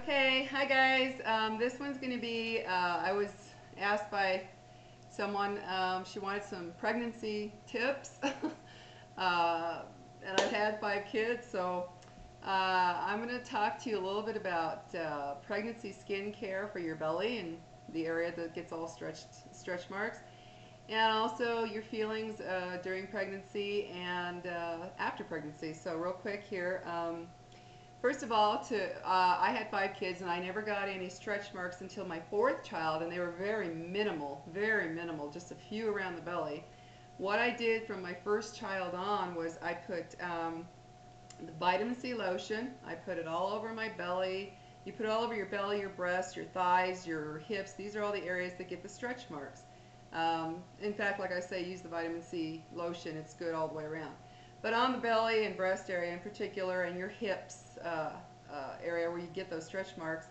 Okay, hi guys. This one's going to be, I was asked by someone, she wanted some pregnancy tips. And I've had 5 kids, so I'm going to talk to you a little bit about pregnancy skin care for your belly and the area that gets all stretch marks, and also your feelings during pregnancy and after pregnancy. So real quick here. First of all, I had 5 kids and I never got any stretch marks until my fourth child, and they were very minimal, just a few around the belly. What I did from my first child on was I put the vitamin C lotion. I put it all over my belly. You put it all over your belly, your breasts, your thighs, your hips. These are all the areas that get the stretch marks. In fact, like I say, use the vitamin C lotion. It's good all the way around. But on the belly and breast area in particular, and your hips area where you get those stretch marks,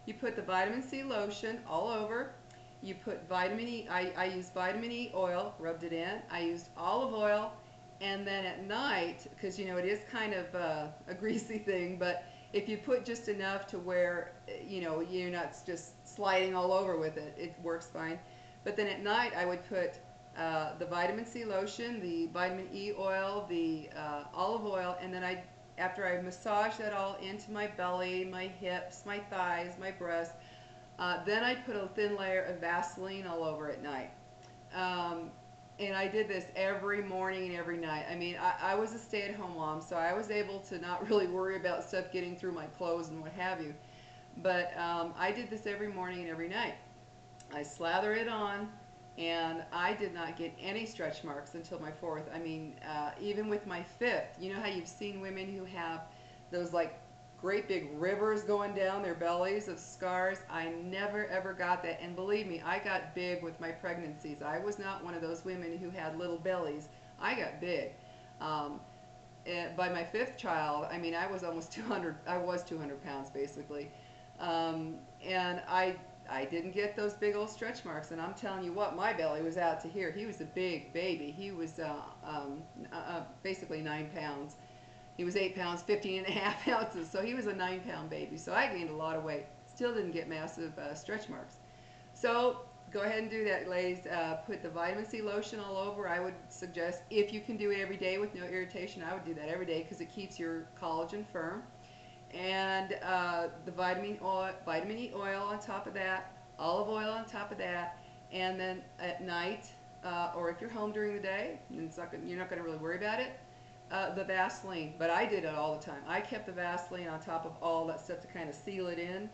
you put the vitamin C lotion all over. You put vitamin E. I used vitamin E oil, rubbed it in. I used olive oil, and then at night, because you know it is kind of a greasy thing, but if you put just enough to where you're not just sliding all over with it, it works fine. But then at night, I would put the vitamin C lotion, the vitamin E oil, the olive oil, and then after I massage that all into my belly, my hips, my thighs, my breasts, then I put a thin layer of Vaseline all over at night. Um, and I did this every morning and every night. I mean, I was a stay-at-home mom, so I was able to not really worry about stuff getting through my clothes and what have you. But I did this every morning and every night. I slather it on, and I did not get any stretch marks until my fourth. I mean, even with my fifth, you know how you've seen women who have those like great big rivers going down their bellies of scars? I never ever got that, and believe me, I got big with my pregnancies. I was not one of those women who had little bellies. I got big. Um, and by my fifth child, I mean, I was almost 200. I was 200 pounds basically, and I didn't get those big old stretch marks. And I'm telling you what, my belly was out to here. He was a big baby. He was basically 9 pounds. He was 8 pounds, 15 and a half ounces. So he was a 9 pound baby. So I gained a lot of weight. Still didn't get massive stretch marks. So go ahead and do that, ladies. Put the vitamin C lotion all over. I would suggest, if you can do it every day with no irritation, I would do that every day because it keeps your collagen firm. And the vitamin E oil on top of that, olive oil on top of that, and then at night, or if you're home during the day, and you're not going to really worry about it, the Vaseline. But I did it all the time. I kept the Vaseline on top of all that stuff to kind of seal it in.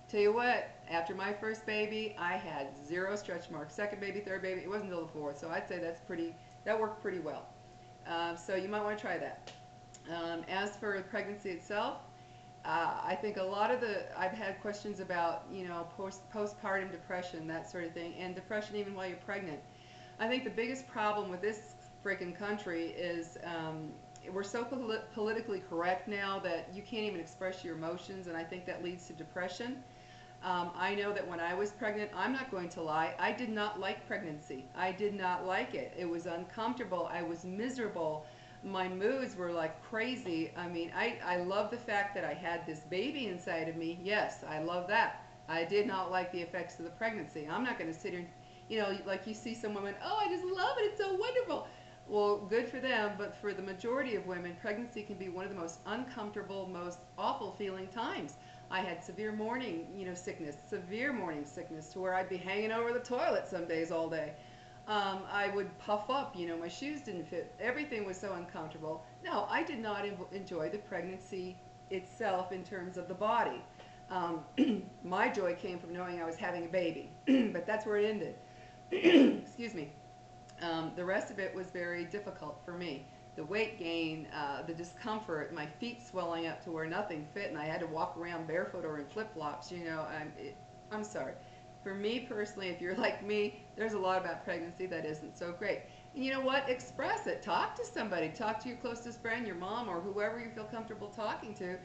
Tell you what, after my first baby, I had zero stretch marks. Second baby, third baby, it wasn't until the fourth. So I'd say that worked pretty well. So you might want to try that. As for the pregnancy itself, I think a lot of I've had questions about, postpartum depression, that sort of thing, and depression even while you're pregnant. I think the biggest problem with this freaking country is we're so politically correct now that you can't even express your emotions, and I think that leads to depression. I know that when I was pregnant, I'm not going to lie, I did not like pregnancy. I did not like it. It was uncomfortable. I was miserable. My moods were like crazy. I mean, I love the fact that I had this baby inside of me. Yes, I love that. I did not like the effects of the pregnancy. I'm not going to sit here and, like you see some women, oh, I just love it. It's so wonderful. Well, good for them, but for the majority of women, pregnancy can be one of the most uncomfortable, most awful feeling times. I had severe morning, severe morning sickness to where I'd be hanging over the toilet some days all day. I would puff up, my shoes didn't fit. Everything was so uncomfortable. No, I did not enjoy the pregnancy itself in terms of the body. Um, my joy came from knowing I was having a baby, but that's where it ended. Excuse me. The rest of it was very difficult for me. The weight gain, the discomfort, my feet swelling up to where nothing fit, and I had to walk around barefoot or in flip-flops. I'm sorry. For me personally, if you're like me, there's a lot about pregnancy that isn't so great. And you know what? Express it. Talk to somebody. Talk to your closest friend, your mom, or whoever you feel comfortable talking to,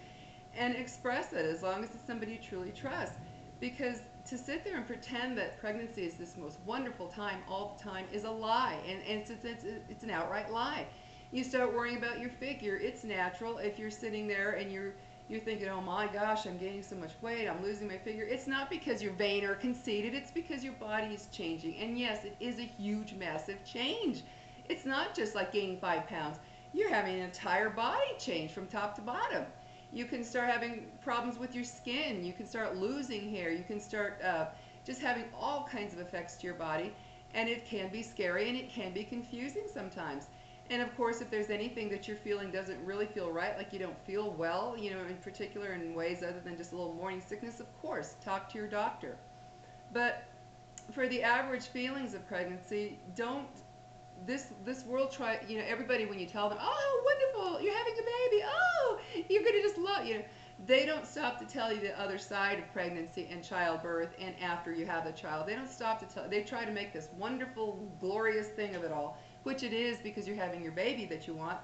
and express it, as long as it's somebody you truly trust. Because to sit there and pretend that pregnancy is this most wonderful time all the time is a lie, and it's an outright lie. You start worrying about your figure. It's natural if you're sitting there and you're thinking, oh my gosh, I'm gaining so much weight, I'm losing my figure. It's not because you're vain or conceited, it's because your body is changing. And yes, it is a huge, massive change. It's not just like gaining 5 pounds. You're having an entire body change from top to bottom. You can start having problems with your skin. You can start losing hair. You can start just having all kinds of effects to your body. And it can be scary and it can be confusing sometimes. And of course, if there's anything that you're feeling doesn't really feel right, like you don't feel well, in particular in ways other than just a little morning sickness, of course, talk to your doctor. But for the average feelings of pregnancy, don't this world try everybody, when you tell them, oh how wonderful, you're having a baby, oh you're gonna just love they don't stop to tell you the other side of pregnancy and childbirth and after you have the child. They don't stop to tell. They try to make this wonderful glorious thing of it all, which it is because you're having your baby that you want,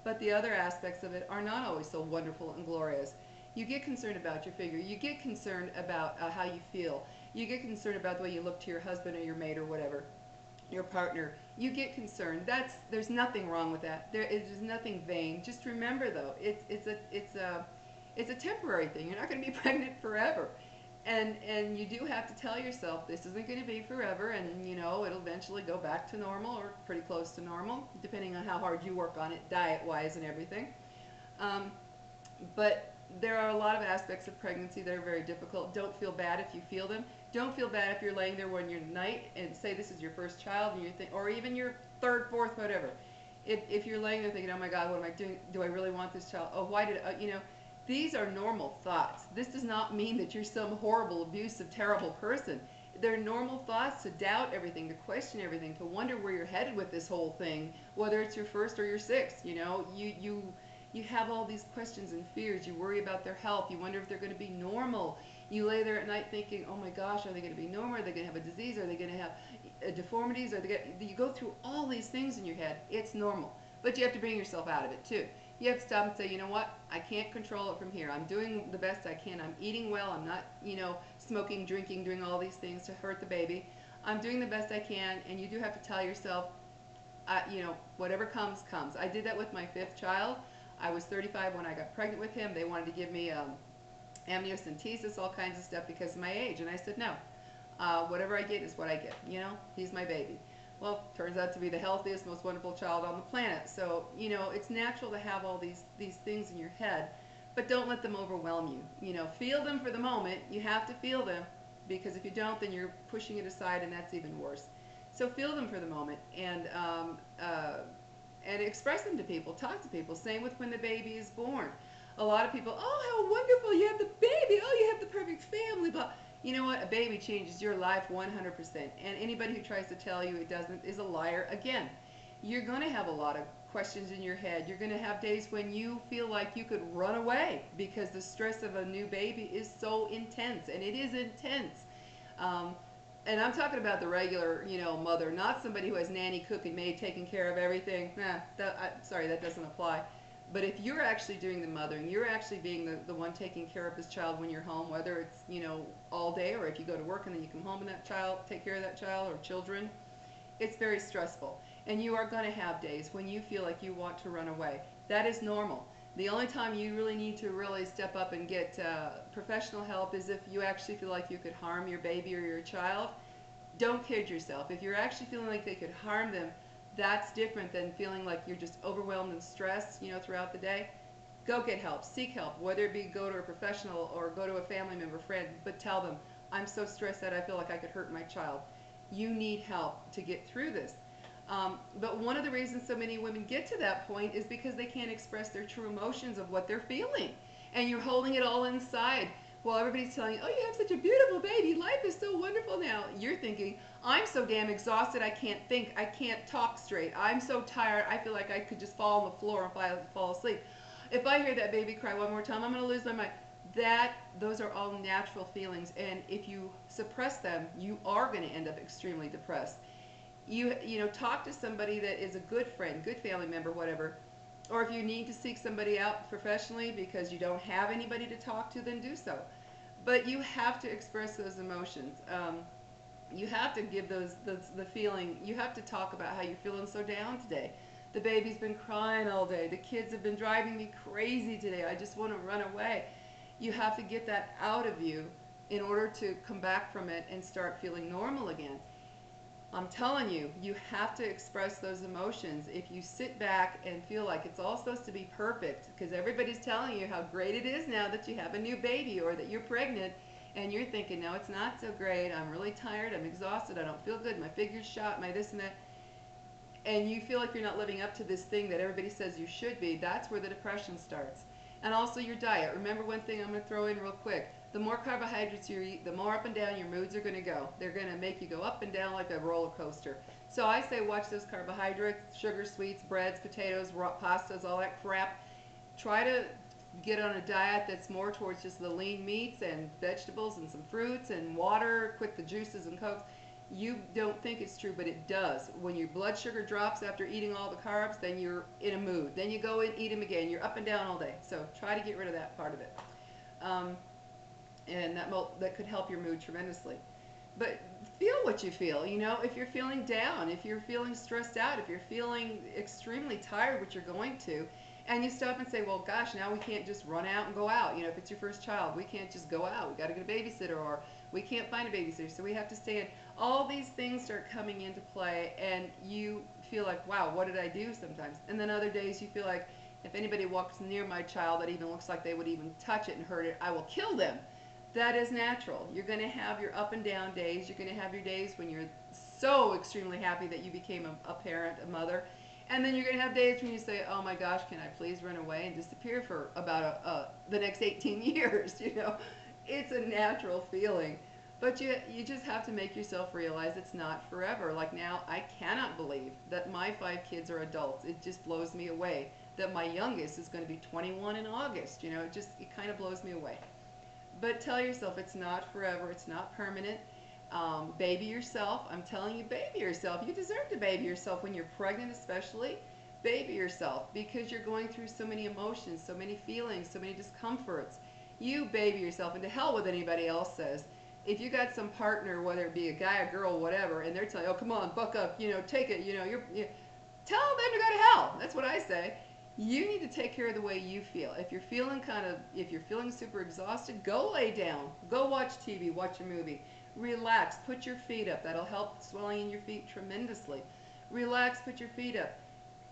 but the other aspects of it are not always so wonderful and glorious. You get concerned about your figure, you get concerned about how you feel, you get concerned about the way you look to your husband or your mate or whatever, your partner. You get concerned. There's nothing wrong with that. There is nothing vain. Just remember though, it's a temporary thing. You're not going to be pregnant forever. And you do have to tell yourself this isn't going to be forever, and it'll eventually go back to normal or pretty close to normal, depending on how hard you work on it diet wise and everything. Um, but there are a lot of aspects of pregnancy that are very difficult. Don't feel bad if you feel them. Don't feel bad if you're laying there when you're night and say this is your first child and or even your third, fourth, whatever. If you're laying there thinking, oh my God, what am I doing? Do I really want this child? Oh, why did these are normal thoughts. This does not mean that you're some horrible, abusive, terrible person. They're normal thoughts to doubt everything, to question everything, to wonder where you're headed with this whole thing, whether it's your first or your sixth. You have all these questions and fears. You worry about their health. You wonder if they're going to be normal. You lay there at night thinking, oh my gosh, are they going to be normal? Are they going to have a disease? Are they going to have deformities? You go through all these things in your head. It's normal. But you have to bring yourself out of it too. You have to stop and say, you know what? I can't control it from here. I'm doing the best I can. I'm eating well. I'm not, smoking, drinking, doing all these things to hurt the baby. I'm doing the best I can. And you do have to tell yourself, whatever comes, comes. I did that with my fifth child. I was 35 when I got pregnant with him. They wanted to give me amniocentesis, all kinds of stuff because of my age. And I said, no, whatever I get is what I get. He's my baby. Well, turns out to be the healthiest, most wonderful child on the planet. So, it's natural to have all these things in your head, but don't let them overwhelm you. Feel them for the moment. You have to feel them, because if you don't, then you're pushing it aside, and that's even worse. So feel them for the moment, and express them to people. Talk to people. Same with when the baby is born. A lot of people, oh, how wonderful, you have the baby. Oh, you have the perfect family. But you know what? A baby changes your life 100%. And anybody who tries to tell you it doesn't is a liar. Again, you're going to have a lot of questions in your head. You're going to have days when you feel like you could run away because the stress of a new baby is so intense. And it is intense. And I'm talking about the regular, mother, not somebody who has nanny, cook, and maid taking care of everything. Sorry, that doesn't apply. But if you're actually doing the mothering, you're actually being the one taking care of this child when you're home, whether it's, all day, or if you go to work and then you come home and take care of that child or children, it's very stressful. And you are going to have days when you feel like you want to run away. That is normal. The only time you really need to really step up and get professional help is if you actually feel like you could harm your baby or your child. Don't kid yourself. If you're actually feeling like they could harm them, that's different than feeling like you're just overwhelmed and stressed, throughout the day. Go get help. Seek help, whether it be go to a professional or go to a family member, friend, but tell them, I'm so stressed that I feel like I could hurt my child. You need help to get through this. But one of the reasons so many women get to that point is because they can't express their true emotions of what they're feeling. And you're holding it all inside. Well, everybody's telling you, oh, you have such a beautiful baby. Life is so wonderful now. You're thinking, I'm so damn exhausted, I can't think. I can't talk straight. I'm so tired, I feel like I could just fall on the floor and fall asleep. If I hear that baby cry one more time, I'm going to lose my mind. Those are all natural feelings. And if you suppress them, you are going to end up extremely depressed. Talk to somebody that is a good friend, good family member, whatever. Or if you need to seek somebody out professionally because you don't have anybody to talk to, then do so. But you have to express those emotions. You have to give the feeling. You have to talk about how you're feeling so down today. The baby's been crying all day. The kids have been driving me crazy today. I just want to run away. You have to get that out of you in order to come back from it and start feeling normal again. I'm telling you, you have to express those emotions. If you sit back and feel like it's all supposed to be perfect, because everybody's telling you how great it is now that you have a new baby or that you're pregnant, and you're thinking, no, it's not so great. I'm really tired. I'm exhausted. I don't feel good. My figure's shot. My this and that. And you feel like you're not living up to this thing that everybody says you should be. That's where the depression starts. And also your diet. Remember one thing I'm going to throw in real quick. The more carbohydrates you eat, the more up and down your moods are going to go. They're going to make you go up and down like a roller coaster. So I say watch those carbohydrates, sugar, sweets, breads, potatoes, raw pastas, all that crap. Try to get on a diet that's more towards just the lean meats and vegetables and some fruits and water, quit the juices and cokes. You don't think it's true, but it does. When your blood sugar drops after eating all the carbs, then you're in a mood. Then you go and eat them again. You're up and down all day. So try to get rid of that part of it. Um, and that could help your mood tremendously. But feel what you feel. You know, if you're feeling down, if you're feeling stressed out, if you're feeling extremely tired, which you're going to, and you stop and say, well, gosh, now we can't just run out and go out. You know, if it's your first child, we can't just go out. We got to get a babysitter, or we can't find a babysitter, so we have to stay in. All these things start coming into play, and you feel like, wow, what did I do sometimes? And then other days you feel like, if anybody walks near my child that even looks like they would even touch it and hurt it, I will kill them. That is natural. You're going to have your up and down days. You're going to have your days when you're so extremely happy that you became a parent, a mother. And then you're going to have days when you say, oh my gosh, can I please run away and disappear for about the next 18 years? You know, it's a natural feeling. But you just have to make yourself realize it's not forever. Like now, I cannot believe that my 5 kids are adults. It just blows me away that my youngest is going to be 21 in August. You know, it kind of blows me away. But tell yourself it's not forever. It's not permanent. Baby yourself. I'm telling you, baby yourself. You deserve to baby yourself when you're pregnant, especially. Baby yourself because you're going through so many emotions, so many feelings, so many discomforts. You baby yourself, and to hell with anybody else says. If you got some partner, whether it be a guy, a girl, whatever, and they're telling you, oh, come on, buck up, you know, take it, you know, tell them to go to hell. That's what I say. You need to take care of the way you feel. If you're feeling if you're feeling super exhausted, go lay down. Go watch TV, watch a movie. Relax, put your feet up. That'll help swelling in your feet tremendously. Relax, put your feet up.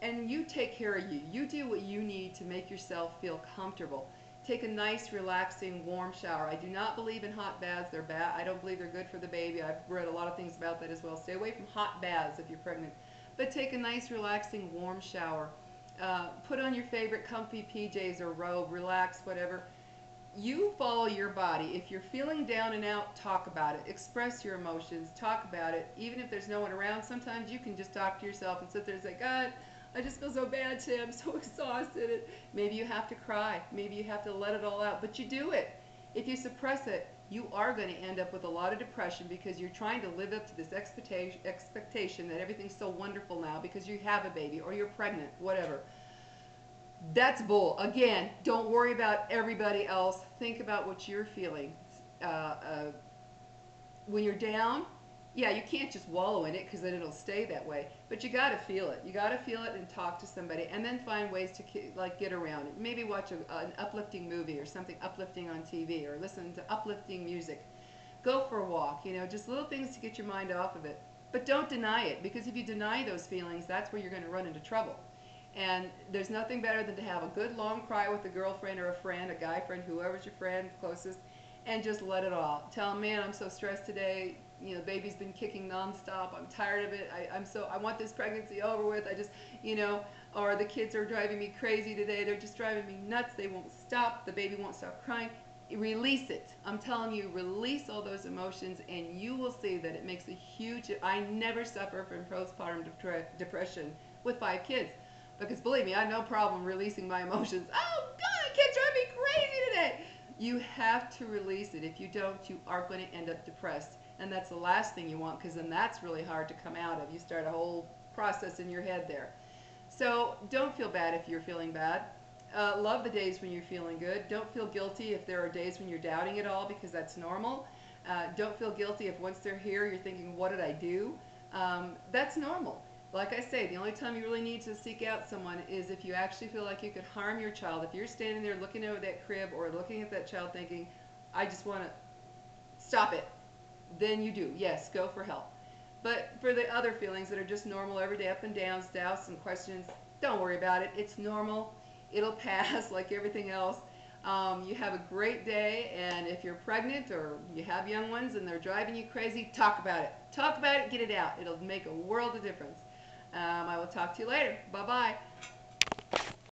And you take care of you. You do what you need to make yourself feel comfortable. Take a nice, relaxing, warm shower. I do not believe in hot baths. They're bad. I don't believe they're good for the baby. I've read a lot of things about that as well. Stay away from hot baths if you're pregnant. But take a nice, relaxing, warm shower. Put on your favorite comfy PJs or robe, relax, whatever. You follow your body. If you're feeling down and out, talk about it. Express your emotions. Talk about it. Even if there's no one around, sometimes you can just talk to yourself and sit there and say, God, I just feel so bad today. I'm so exhausted. Maybe you have to cry. Maybe you have to let it all out. But you do it. If you suppress it, you are going to end up with a lot of depression because you're trying to live up to this expectation that everything's so wonderful now because you have a baby or you're pregnant, whatever. That's bull. Again, don't worry about everybody else. Think about what you're feeling. Uh, uh, when you're down, yeah, you can't just wallow in it because then it'll stay that way. But you got to feel it. You got to feel it and talk to somebody, and then find ways to like get around it. Maybe watch an uplifting movie or something uplifting on TV, or listen to uplifting music. Go for a walk. You know, just little things to get your mind off of it. But don't deny it, because if you deny those feelings, that's where you're going to run into trouble. And there's nothing better than to have a good long cry with a girlfriend or a friend, a guy friend, whoever's your friend closest, and just let it all. Tell them, man, I'm so stressed today. You know, baby's been kicking nonstop. I'm tired of it. I want this pregnancy over with. I just, you know, or the kids are driving me crazy today. They're just driving me nuts. They won't stop. The baby won't stop crying. Release it. I'm telling you, release all those emotions, and you will see that it makes a huge. I never suffer from postpartum depression with 5 kids. Because believe me, I have no problem releasing my emotions. Oh, God, kids drive me crazy today. You have to release it. If you don't, you are going to end up depressed. And that's the last thing you want, because then that's really hard to come out of. You start a whole process in your head there. So don't feel bad if you're feeling bad. Love the days when you're feeling good. Don't feel guilty if there are days when you're doubting it all, because that's normal. Don't feel guilty if once they're here you're thinking, what did I do? That's normal. like I say, the only time you really need to seek out someone is if you actually feel like you could harm your child. If you're standing there looking over that crib or looking at that child thinking, I just want to stop it, then you do. Yes, go for help. But for the other feelings that are just normal, everyday up and downs, doubts, and questions, don't worry about it. It's normal. It'll pass like everything else. You have a great day, and if you're pregnant or you have young ones and they're driving you crazy, talk about it. Talk about it, get it out. It'll make a world of difference. I will talk to you later. Bye bye.